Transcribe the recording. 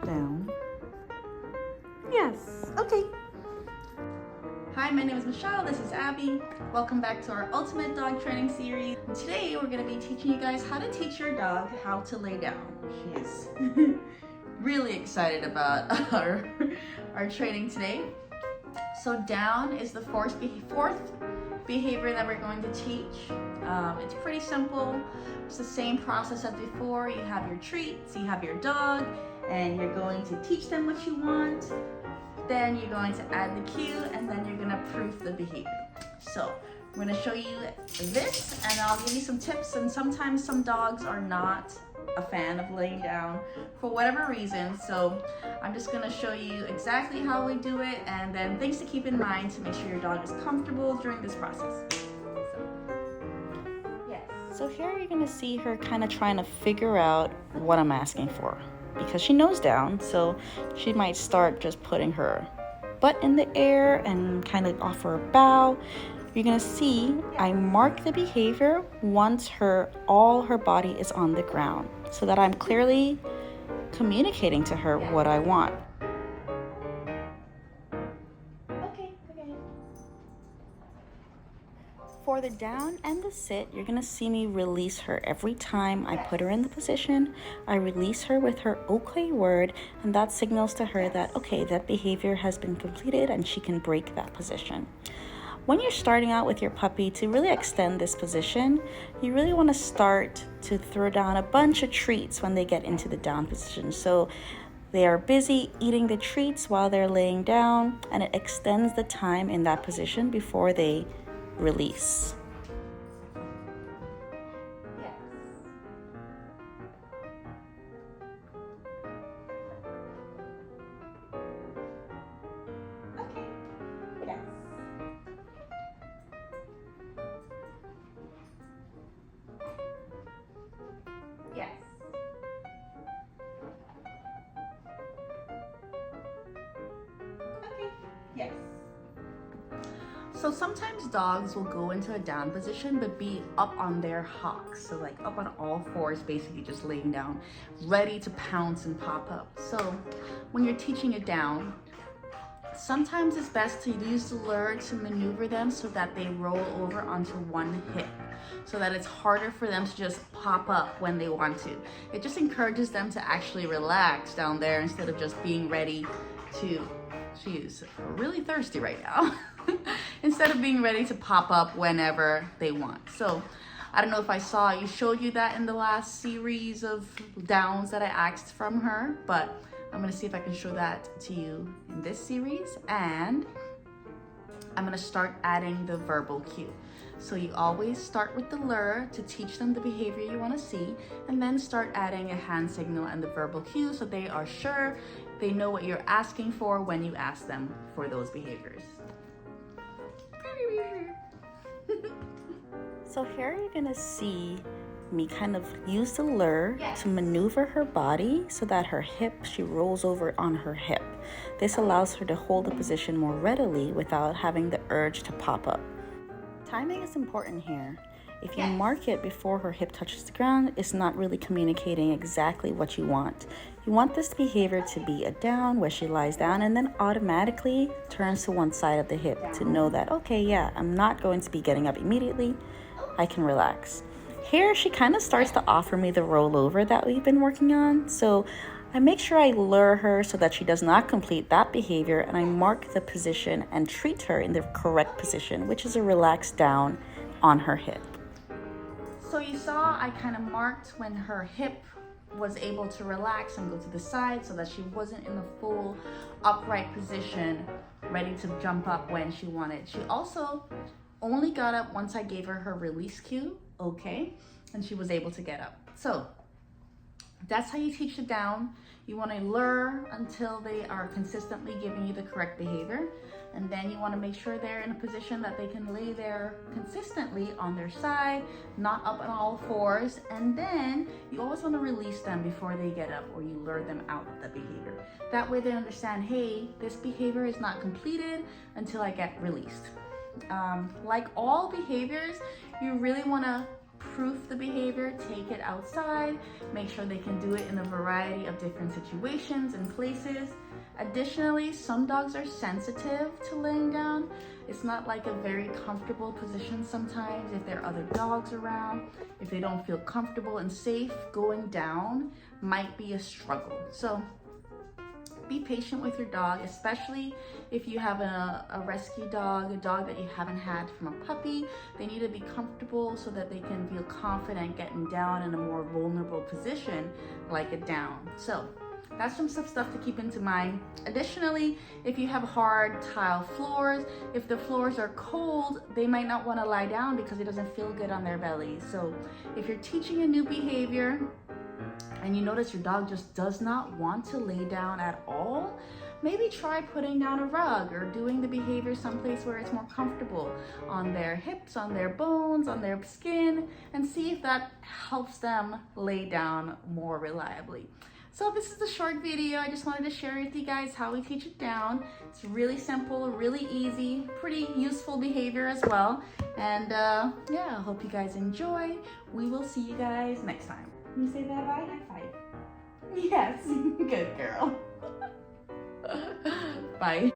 down. Yes, okay. Hi, my name is Michelle, this is Abby. Welcome back to our Ultimate Dog Training Series. And today we're going to be teaching you guys how to teach your dog how to lay down. She is really excited about our training today. So down is the fourth behavior that we're going to teach. It's pretty simple. It's the same process as before. You have your treats, you have your dog, and you're going to teach them what you want. Then you're going to add the cue, and then you're going to proof the behavior. So I'm going to show you this, and I'll give you some tips. And sometimes some dogs are not a fan of laying down for whatever reason. So I'm just going to show you exactly how we do it, and then things to keep in mind to make sure your dog is comfortable during this process. So here you're going to see her kind of trying to figure out what I'm asking for, because she knows down, so she might start just putting her butt in the air and kind of offer a bow. You're gonna see I mark the behavior once all her body is on the ground, so that I'm clearly communicating to her what I want. For the down and the sit, you're gonna see me release her every time I put her in the position. I release her with her okay word, and that signals to her that, okay, that behavior has been completed and she can break that position. When you're starting out with your puppy, to really extend this position, you really wanna start to throw down a bunch of treats when they get into the down position. So they are busy eating the treats while they're laying down, and it extends the time in that position before they release. Yes. Okay. Yes. So sometimes dogs will go into a down position but be up on their hocks, so like up on all fours, basically just laying down, ready to pounce and pop up. So when you're teaching it down, sometimes it's best to use the lure to maneuver them so that they roll over onto one hip, so that it's harder for them to just pop up when they want to. It just encourages them to actually relax down there instead of just being ready to, she's really thirsty right now, instead of being ready to pop up whenever they want. So I don't know if I showed you that in the last series of downs that I asked from her, but I'm gonna see if I can show that to you in this series, and I'm gonna start adding the verbal cue. So you always start with the lure to teach them the behavior you wanna see, and then start adding a hand signal and the verbal cue so they are sure they know what you're asking for when you ask them for those behaviors. So here you're gonna see me kind of use the lure to maneuver her body so that her hip, she rolls over on her hip. This allows her to hold the position more readily without having the urge to pop up. Timing is important here. If you mark it before her hip touches the ground, it's not really communicating exactly what you want. You want this behavior to be a down where she lies down and then automatically turns to one side of the hip to know that, okay, yeah, I'm not going to be getting up immediately. I can relax. Here, she kind of starts to offer me the rollover that we've been working on. So I make sure I lure her so that she does not complete that behavior, and I mark the position and treat her in the correct position, which is a relaxed down on her hip. So you saw I kind of marked when her hip was able to relax and go to the side so that she wasn't in the full upright position, ready to jump up when she wanted. She also only got up once I gave her release cue, okay, and she was able to get up. So that's how you teach it down. You want to lure until they are consistently giving you the correct behavior, and then you want to make sure they're in a position that they can lay there consistently on their side, not up on all fours, and then you always want to release them before they get up, or you lure them out of the behavior. That way they understand, hey, this behavior is not completed until I get released. Like all behaviors, you really want to proof the behavior, take it outside, make sure they can do it in a variety of different situations and places. Additionally, some dogs are sensitive to laying down. It's not like a very comfortable position sometimes if there are other dogs around. If they don't feel comfortable and safe, going down might be a struggle. So be patient with your dog, especially if you have a rescue dog, a dog that you haven't had from a puppy. They need to be comfortable so that they can feel confident getting down in a more vulnerable position like a down. So that's some stuff to keep into mind. Additionally, if you have hard tile floors, if the floors are cold, they might not want to lie down because it doesn't feel good on their belly. So if you're teaching a new behavior and you notice your dog just does not want to lay down at all, maybe try putting down a rug or doing the behavior someplace where it's more comfortable, on their hips, on their bones, on their skin, and see if that helps them lay down more reliably. So this is a short video. I just wanted to share with you guys how we teach it down. It's really simple, really easy, pretty useful behavior as well. And yeah, I hope you guys enjoy. We will see you guys next time. Can you say bye-bye? High five. Yes, good girl. Bye.